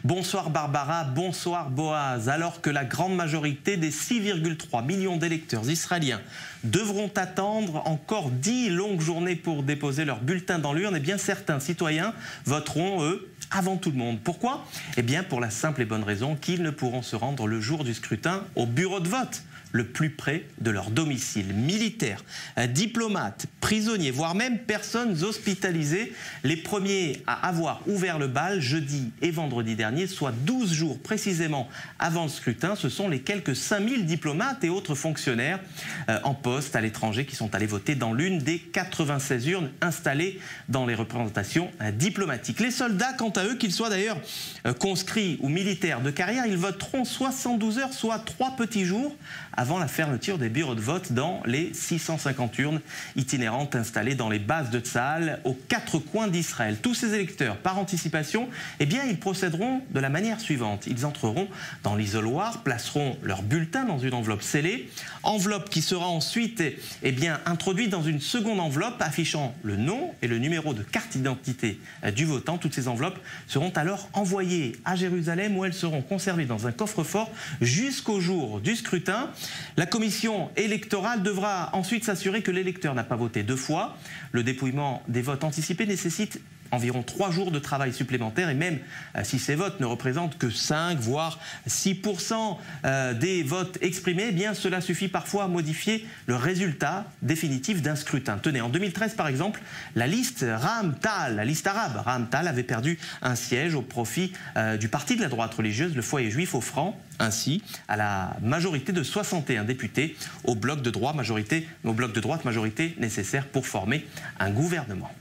Bonsoir Barbara, bonsoir Boaz. Alors que la grande majorité des 6,3 millions d'électeurs israéliens devront attendre encore 10 longues journées pour déposer leur bulletin dans l'urne, eh bien certains citoyens voteront, eux, avant tout le monde. Pourquoi? Eh bien pour la simple et bonne raison qu'ils ne pourront se rendre le jour du scrutin au bureau de vote, le plus près de leur domicile. Militaires, diplomates, prisonniers, voire même personnes hospitalisées, les premiers à avoir ouvert le bal jeudi et vendredi dernier, soit 12 jours précisément avant le scrutin, ce sont les quelques 5000 diplomates et autres fonctionnaires en poste à l'étranger qui sont allés voter dans l'une des 96 urnes installées dans les représentations diplomatiques. Les soldats, quant à eux, qu'ils soient d'ailleurs conscrits ou militaires de carrière, ils voteront 72 heures, soit 3 petits jours avant la fermeture des bureaux de vote dans les 650 urnes itinérantes installées dans les bases de Tsahal aux 4 coins d'Israël. Tous ces électeurs, par anticipation, eh bien, ils procéderont de la manière suivante. Ils entreront dans l'isoloir, placeront leur bulletin dans une enveloppe scellée, enveloppe qui sera ensuite eh bien, introduite dans une seconde enveloppe affichant le nom et le numéro de carte d'identité du votant. Toutes ces enveloppes seront alors envoyées à Jérusalem où elles seront conservées dans un coffre-fort jusqu'au jour du scrutin. La commission électorale devra ensuite s'assurer que l'électeur n'a pas voté 2 fois. Le dépouillement des votes anticipés nécessite environ 3 jours de travail supplémentaire et même si ces votes ne représentent que 5 voire 6% des votes exprimés, eh bien cela suffit parfois à modifier le résultat définitif d'un scrutin. Tenez, en 2013 par exemple, la liste Ra'am Tal, la liste arabe Ra'am Tal avait perdu un siège au profit du parti de la droite religieuse, le Foyer juif, offrant ainsi à la majorité de 61 députés au bloc de droite, majorité nécessaire pour former un gouvernement.